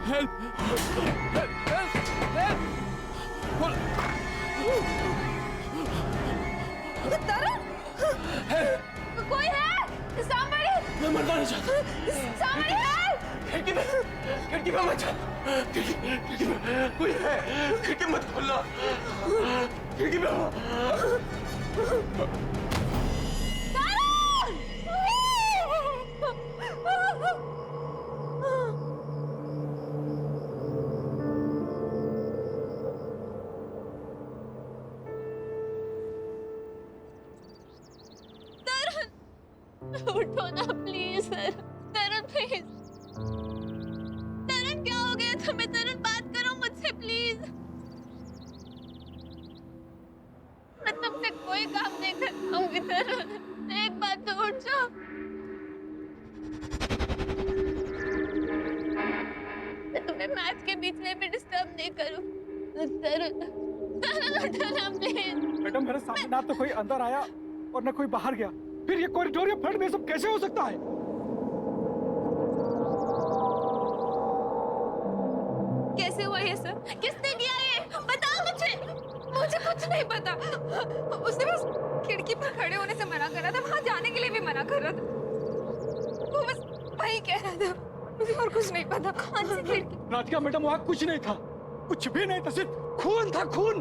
Help help help. तरुण, कोई है? Somebody! मैं मरना नहीं चाहता। Somebody help! खिड़की में मत जा। खिड़की में कोई है। खिड़की मत खोलना। खिड़की में उठो ना please sir. Tarun please. Tarun क्या हो गया तुम्हें? तरुण बात करो मुझसे प्लीज। मैं तुमसे कोई काम नहीं कर पाऊंगी तरुण। एक बात तो उठ जाओ। मैं तुम्हें मैच के बीच में भी डिस्टर्ब नहीं करूं। तरुण, तरुण उठो ना प्लीज। मैडम मेरे सामने ना तो कोई अंदर आया और ना कोई बाहर गया, फिर ये कॉरिडोर या फ्लड में सब कैसे हो सकता है? कैसे हुआ ये सब? किसने किया ये? बताओ मुझे। मुझे कुछ नहीं पता। उसने बस खिड़की पर खड़े होने से मना कर रहा था, वहां जाने के लिए भी मना कर रहा था। वो बस वही कह रहा था, मुझे और कुछ नहीं पता। कौन सी खिड़की? राधिका मैडम वहां कुछ नहीं था, कुछ भी नहीं था, सिर्फ खून था, खून।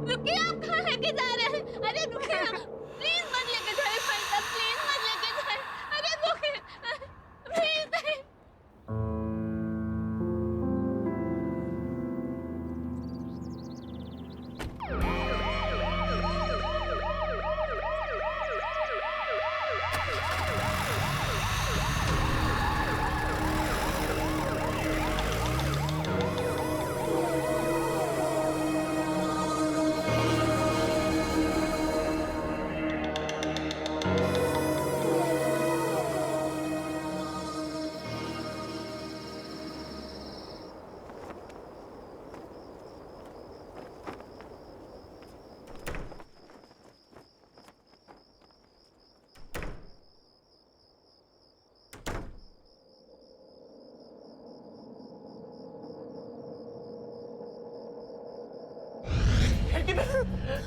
रुकिए, आप कहाँ लेके जा रहे हैं? अरे रुकिए, प्लीज मत लेके जाइए भाई साहब, प्लीज मत लेके जाइए। अरे रुकिए, प्लीज।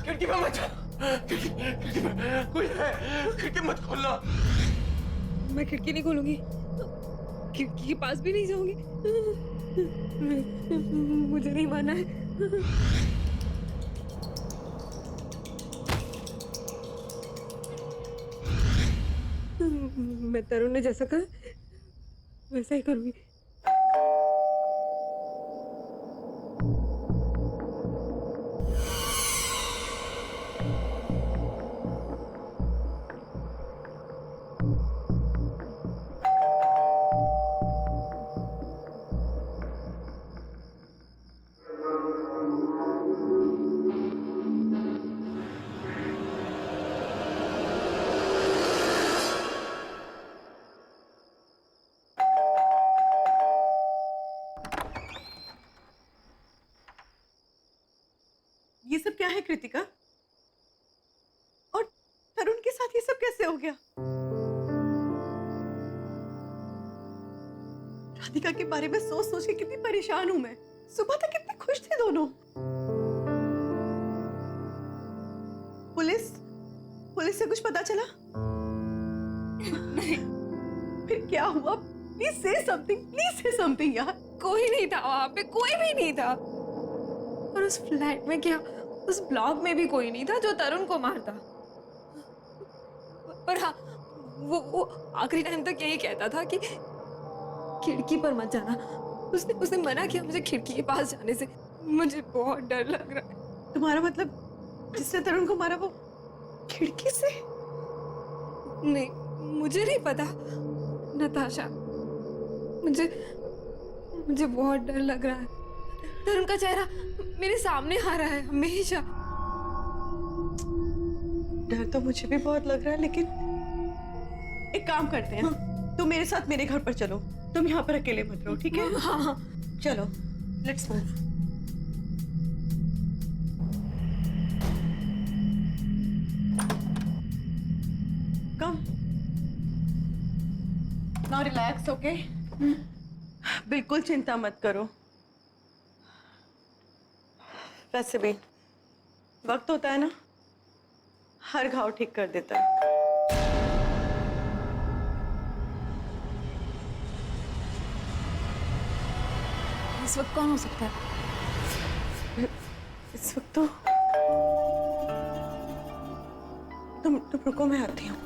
खिड़की में मत जा। खिड़की में कोई है। खिड़की मत खोलना। मैं खिड़की नहीं खोलूंगी, खिड़की के पास भी नहीं जाऊंगी। मुझे नहीं माना है। मैं तरुण ने जैसा कहा वैसा ही करूंगी। ये सब क्या है कृतिका? और तरुण के साथ ये सब कैसे हो गया? राधिका के बारे में सोच सोच के कितनी परेशान हूं मैं। सुबह तक कितने खुश थे दोनों। पुलिस से कुछ पता चला? नहीं। फिर क्या हुआ? प्लीज से समथिंग यार। कोई नहीं था वहां पे, कोई भी नहीं था। और उस फ्लैट में क्या, उस ब्लॉक में भी कोई नहीं था जो तरुण को मारता। पर हाँ, वो आखिरी टाइम तक यही कहता था कि खिड़की पर मत जाना। उसने मना किया मुझे खिड़की के पास जाने से। मुझे बहुत डर लग रहा है। तुम्हारा मतलब जिसने तरुण को मारा वो खिड़की से? नहीं, मुझे नहीं पता नताशा। मुझे बहुत डर लग रहा है। तरुण का चेहरा मेरे सामने आ रहा है हमेशा। डर तो मुझे भी बहुत लग रहा है, लेकिन एक काम करते हैं। तुम मेरे साथ मेरे घर पर चलो। तुम यहाँ पर अकेले मत रहो, ठीक है? हाँ। चलो, let's move. Come. Now relax okay? बिल्कुल चिंता मत करो। वैसे भी वक्त होता है ना, हर घाव ठीक कर देता है। इस वक्त कौन हो सकता है? इस वक्त तो तुम रुको, मैं आती हूँ।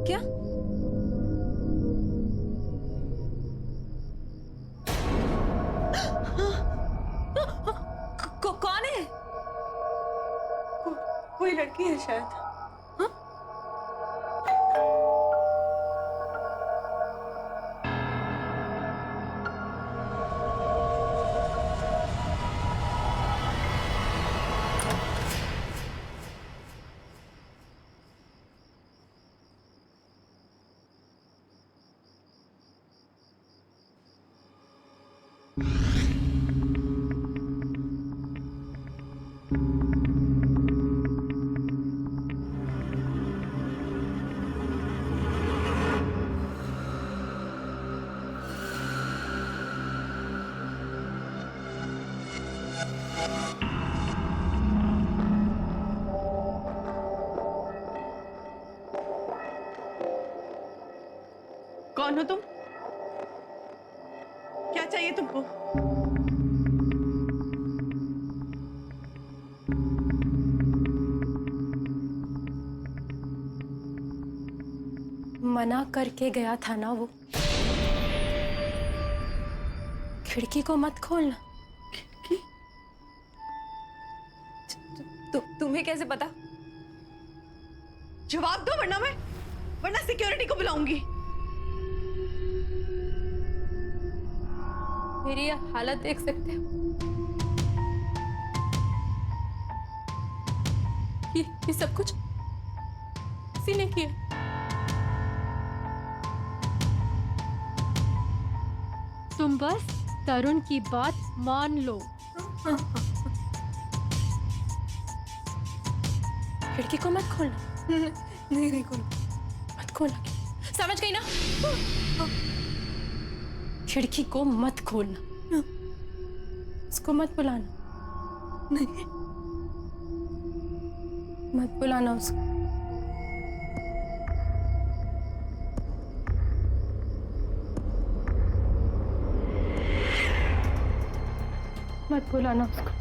क्या? कौन है? कोई लड़की है शायद। कौन हो तुम? क्या चाहिए तुमको? मना करके गया था ना वो, खिड़की को मत खोलना। तुम्हें कैसे पता? जवाब दो वरना सिक्योरिटी को बुलाऊंगी। मेरी ये हालत देख सकते हो? ये सब कुछ किसी ने किया। तुम बस तरुण की बात मान लो। खिड़की को मत खोलना। नहीं खोलो। मत खोलना, समझ गई ना? खिड़की को मत खोलना, उसको मत बुलाना। नहीं, मत बुलाना उसको। मत बुलाना उसको।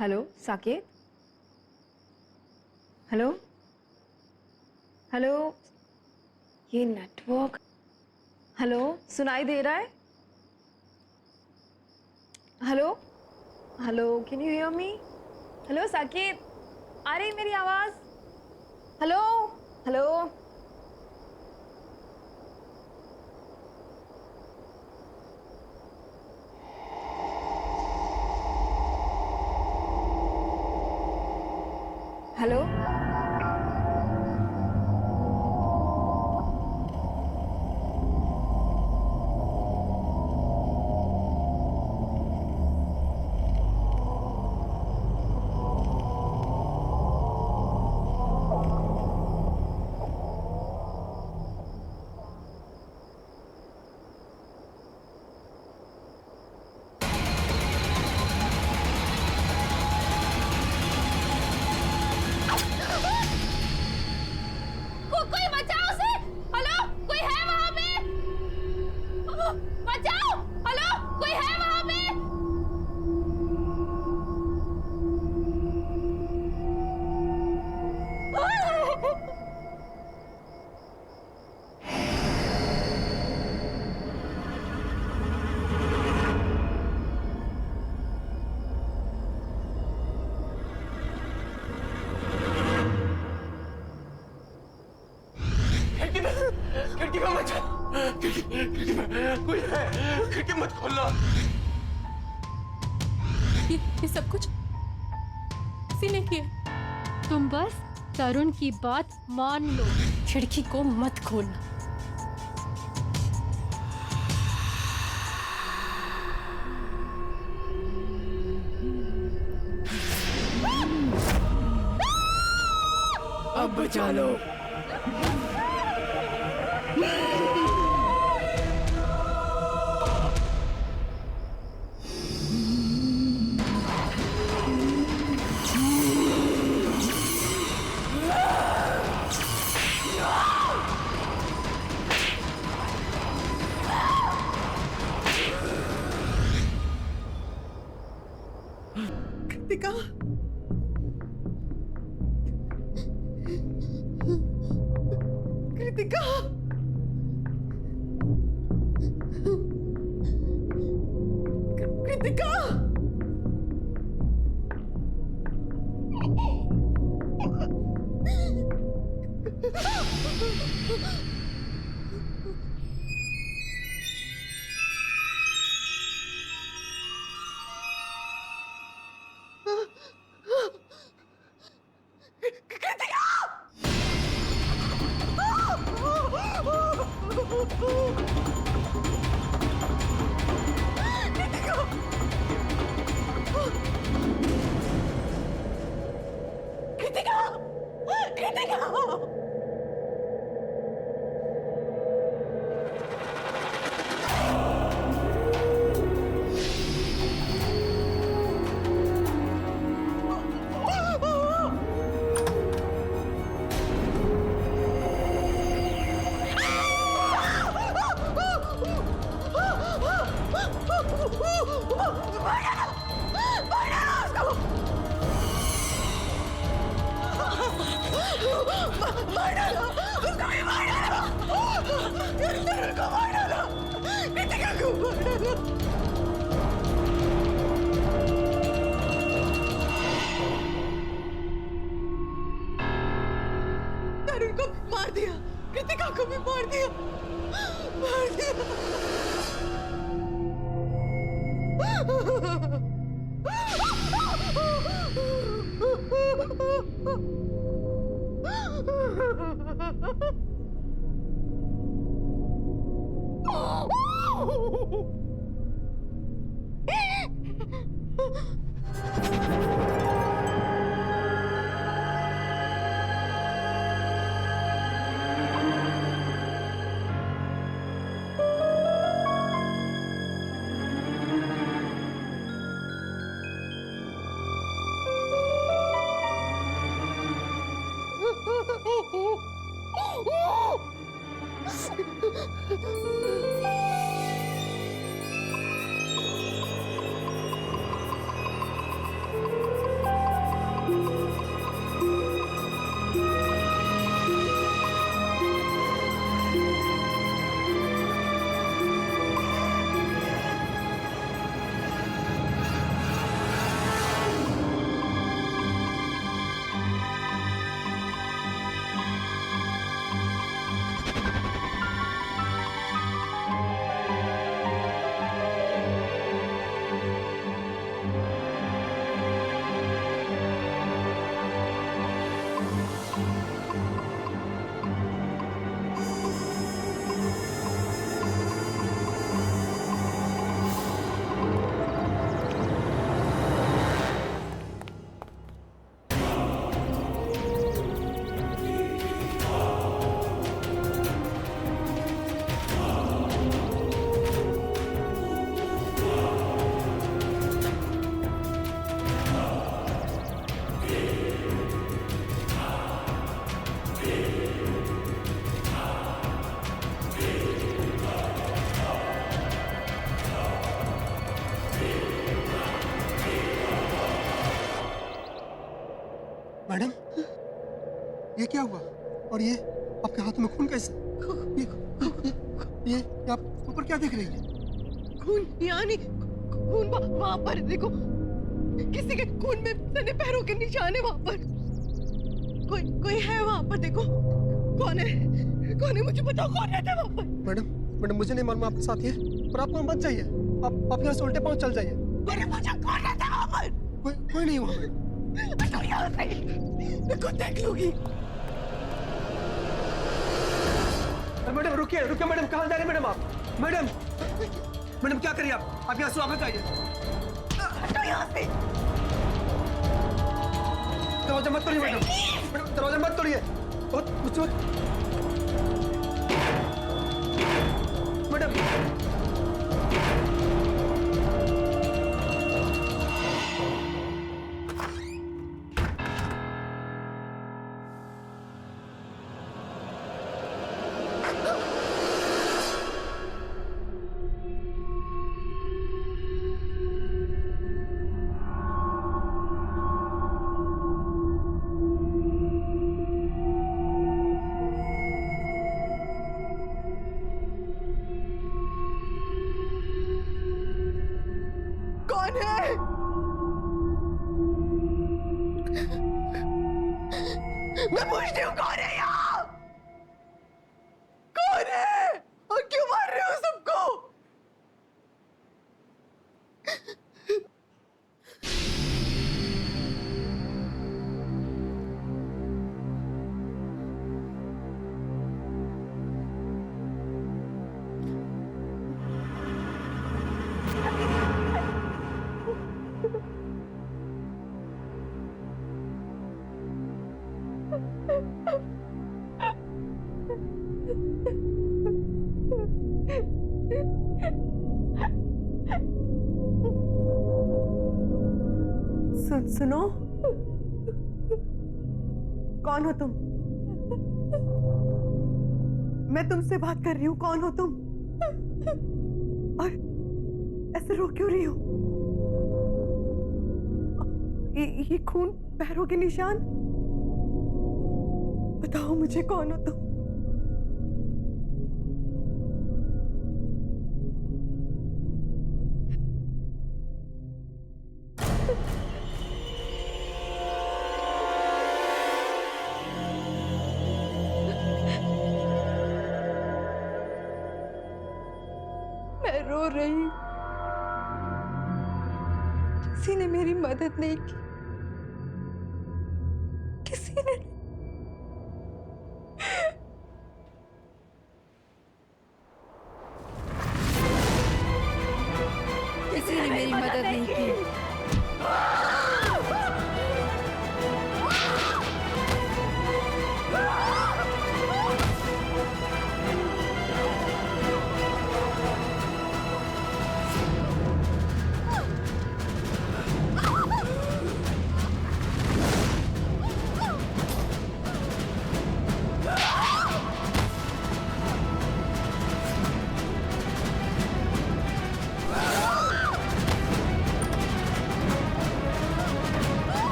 हेलो साकेत। हेलो हेलो, ये नेटवर्क। हेलो, सुनाई दे रहा है? Hello hello, can you hear me? Hello Saket, आ रही मेरी आवाज? Hello hello. हेलो खिड़की में कोई है, खिड़की मत खोलना। ये सब कुछ किसी ने किया। तुम बस तरुण की बात मान लो। खिड़की को मत खोलना। अब बचा लो। कृतिका, कृतिका, कृतिका, कृतिका, कृतिका, तरुण को मार दिया, कृतिका को भी मार दिया, मार मैडम, ये क्या हुआ? और ये आपके हाथ में खून कैसे? ये आप ऊपर क्या देख रही है? खून यहाँ नहीं, खून वहाँ पर देखो, किसी के खून में सने पैरों के निशान है वहाँ पर। कोई है वहाँ पर, देखो। कौन है मुझे बताओ, कौन रहता है वहाँ पर? मैडम, मैडम मुझे नहीं मालूम आपके साथ ये, पर आप वहाँ मत जाइए। आप यहाँ से उल्टे पाँव चल जाइए। अरे मुझे कौन रहता है वहाँ पर? कोई नहीं वहाँ मैडम। हटो यहाँ से, मैं खुद देख लूंगी। मैडम रुकिए रुकिए मैडम, कहाँ जा रहे हैं मैडम आप? मैडम क्या करिए आप यहाँ से वापस आइए। हटो यहाँ से। दरवाजा मत तोड़िए मैडम, दरवाजा मत तोड़िए। मैडम कौन है? मैं पूछती हूँ कौन है यहाँ? कौन है और क्यों मार रहे हो सबको? सुनो, कौन हो तुम? मैं तुमसे बात कर रही हूँ, कौन हो तुम? और ऐसे रो क्यों रही हो? ये खून, पैरों के निशान, बताओ मुझे कौन हो तुम? मैं रो रही हूँ, किसी ने मेरी मदद नहीं की, किसी ने मेरी मदद नहीं की।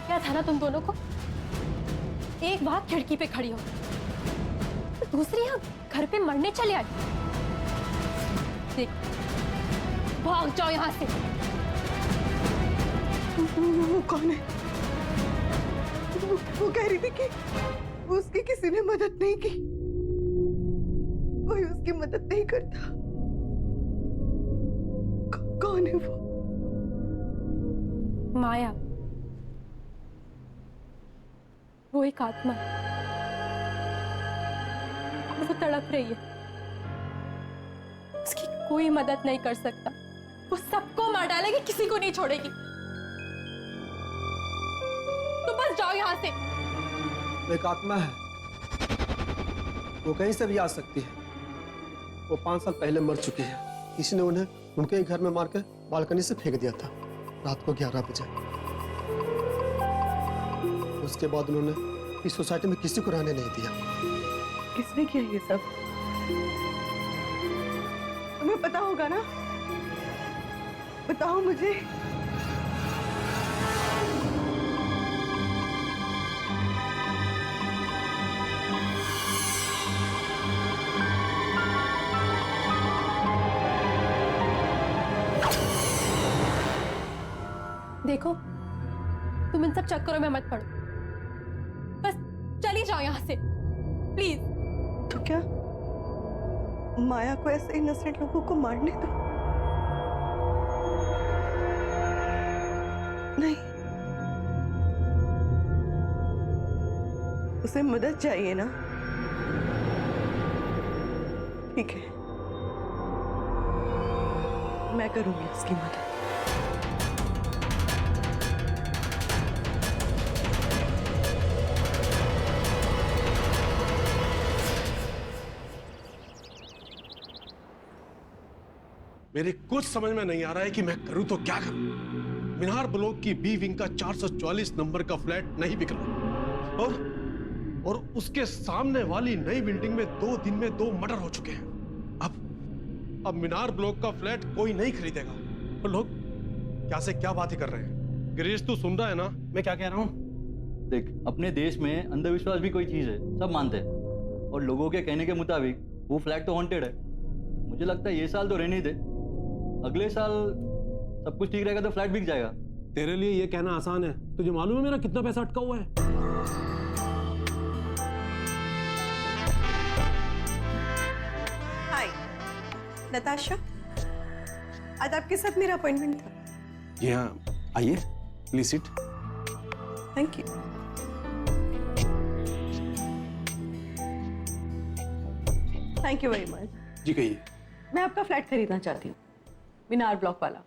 क्या था ना तुम दोनों को, एक बार खिड़की पे खड़ी हो, दूसरी यहाँ घर पे मरने चले आई। देख, भाग जाओ यहाँ से। वो कौन है? वो कह रही थी कि उसकी किसी ने मदद नहीं की, कोई उसकी मदद नहीं करता। कौन है वो? माया, वो एक आत्मा है, वो तड़प रही है, उसकी कोई मदद नहीं कर सकता, वो सबको मार डालेगी, किसी को नहीं छोड़ेगी। तो बस जाओ यहाँ से। एक आत्मा है, वो कहीं से भी आ सकती है। वो 5 साल पहले मर चुकी है, किसी ने उन्हें उनके ही घर में मारकर बालकनी से फेंक दिया था रात को 11 बजे। उसके बाद उन्होंने इस सोसाइटी में किसी को रहने नहीं दिया। किसने किया ये सब? तुम्हें पता होगा ना, बताओ मुझे। देखो, तुम इन सब चक्करों में मत पड़ो, बस चली जाओ यहाँ से, प्लीज। तो क्या माया को ऐसे इनोसेंट लोगों को मारने दो। नहीं, उसे मदद चाहिए ना। ठीक है, मैं करूंगी उसकी मदद। मेरे कुछ समझ में नहीं आ रहा है कि मैं करूं तो क्या करूं। मीनार ब्लॉक की बी विंग का 444 नंबर का फ्लैट नहीं बिक रहा और उसके सामने वाली नई बिल्डिंग में 2 दिन में 2 मर्डर हो चुके हैं। अब मीनार ब्लॉक का फ्लैट कोई नहीं खरीदेगा और लोग क्या से क्या बातें कर रहे हैं। गिरीश तू सुन रहा है ना मैं क्या कह रहा हूं? देख, अपने देश में अंधविश्वास भी कोई चीज है, सब मानते हैं। और लोगों के कहने के मुताबिक वो फ्लैट तो हॉन्टेड है। मुझे लगता है ये साल तो रहने ही दे, अगले साल सब कुछ ठीक रहेगा तो फ्लैट बिक जाएगा। तेरे लिए ये कहना आसान है, तुझे मालूम है मेरा कितना पैसा अटका हुआ है? हाय नताशा, आज आपके साथ मेरा अपॉइंटमेंट था। जी हाँ, आइए please sit. Thank you. Thank you very much. जी कहिए। मैं आपका फ्लैट खरीदना चाहती हूँ, मीनार ब्लॉक वाला,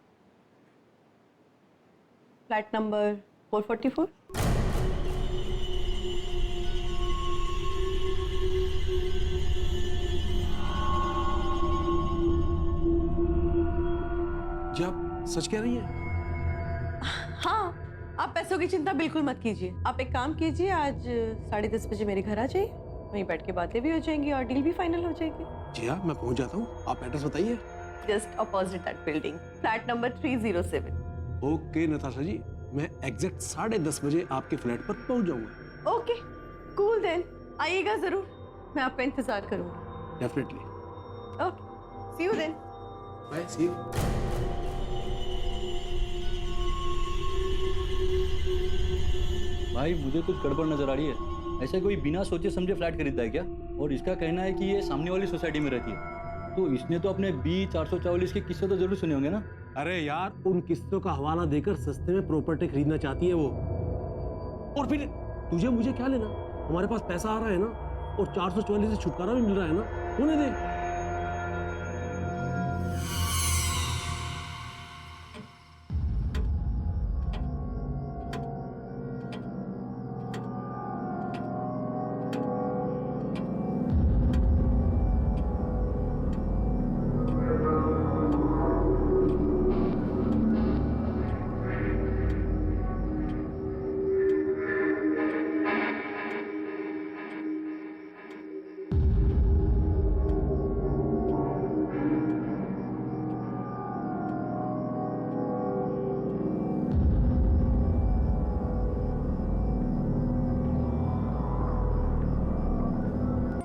फ्लैट नंबर 444। जी आप सच कह रही हैं? हाँ, आप पैसों की चिंता बिल्कुल मत कीजिए। आप एक काम कीजिए, आज 10:30 बजे मेरे घर आ जाइए, वहीं बैठ के बातें भी हो जाएंगी और डील भी फाइनल हो जाएगी। जी हाँ, मैं पहुंच जाता हूँ। आप एड्रेस बताइए। Just opposite that building, flat number 307। Okay Natasha ji, मैं एग्जैक्ट 10:30 बजे आपके फ्लैट पर पहुंच जाऊंगा। ओके, कूल देन, आइएगा जरूर, मैं आपका इंतजार करूंगा। Definitely. Okay, see you then. Bye, see you. भाई मुझे कुछ गड़बड़ नजर आ रही है। ऐसे कोई बिना सोचे समझे फ्लैट खरीदता है क्या? और इसका कहना है कि ये सामने वाली सोसाइटी में रहती है, तो इसने तो अपने बी 444 के किस्से तो जरूर सुने होंगे ना। अरे यार, उन किस्तों का हवाला देकर सस्ते में प्रॉपर्टी खरीदना चाहती है वो। और फिर तुझे मुझे क्या लेना, हमारे पास पैसा आ रहा है ना, और 444 से छुटकारा भी मिल रहा है ना, होने दे।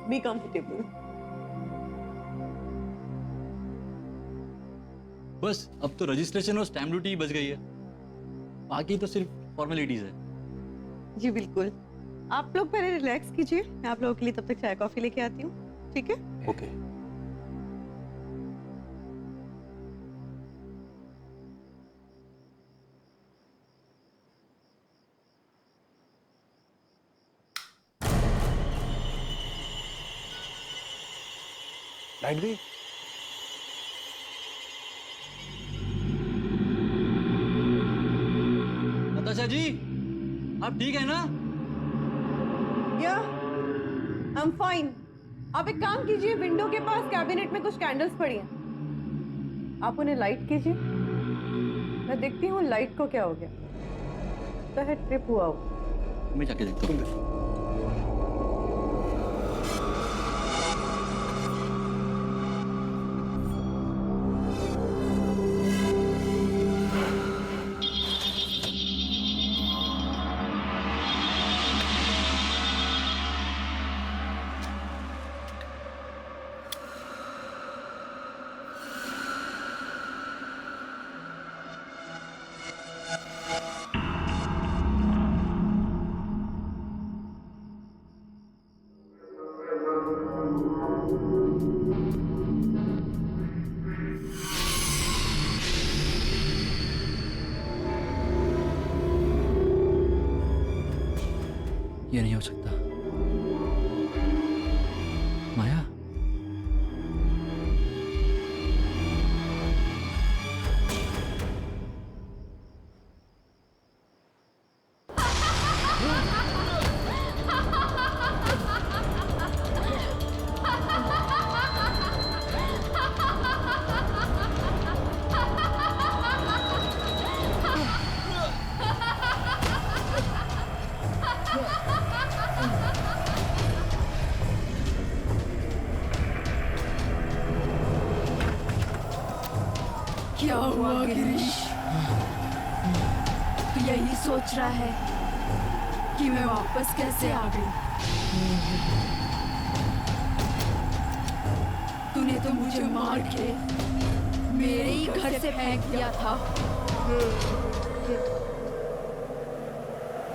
Be comfortable. बस अब तो रजिस्ट्रेशन और स्टैम्प ड्यूटी ही बच गई है, बाकी तो सिर्फ फॉर्मेलिटीज है। जी बिल्कुल, आप लोग पहले रिलैक्स कीजिए, मैं आप लोगों के लिए तब तक चाय कॉफी लेके आती हूँ, ठीक है? ओके। लाइट गई? नताशा जी, आप ठीक है ना? या आई एम फाइन। आप एक काम कीजिए, विंडो के पास कैबिनेट में कुछ कैंडल्स पड़ी हैं, आप उन्हें लाइट कीजिए। मैं देखती हूँ लाइट को क्या हो गया, तो है ट्रिप हुआ हो। मैं जाके देखता हूँ। ये नहीं हो सकता। माया, क्या हुआ गिरीश? तू यही सोच रहा है कि मैं वापस कैसे आ गई? तूने तो मुझे मार के मेरे ही घर से फेंक दिया था।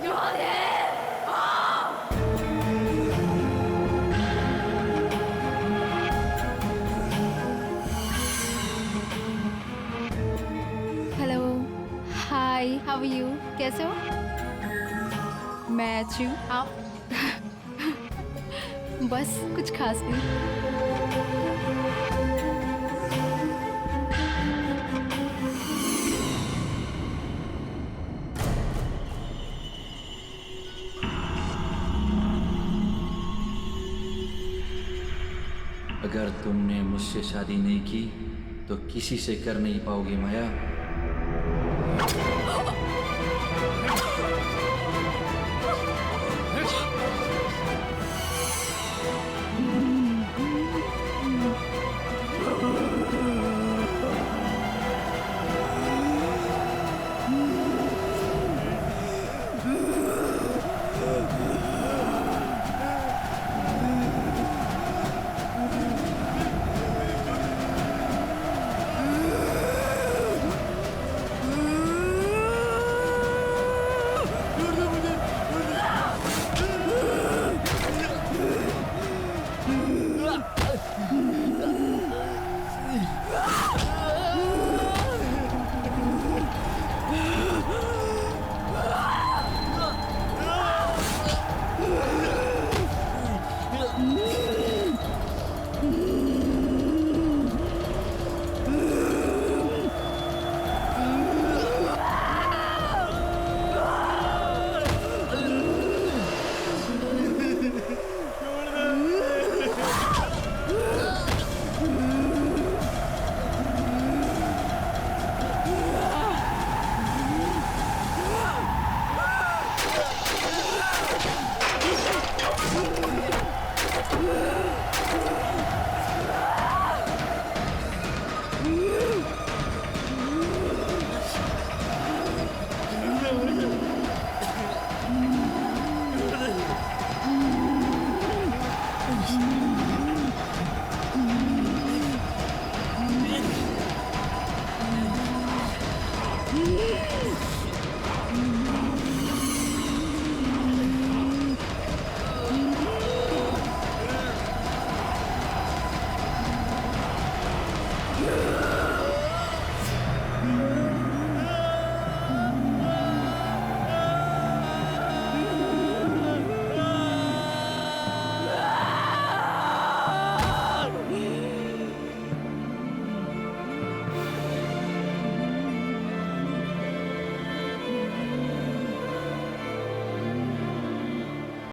याद है? Hello, hi, how are you? कैसे हो? मैं अच्छी हूँ, आप? बस कुछ खास नहीं। अगर तुमने मुझसे शादी नहीं की तो किसी से कर नहीं पाओगे माया।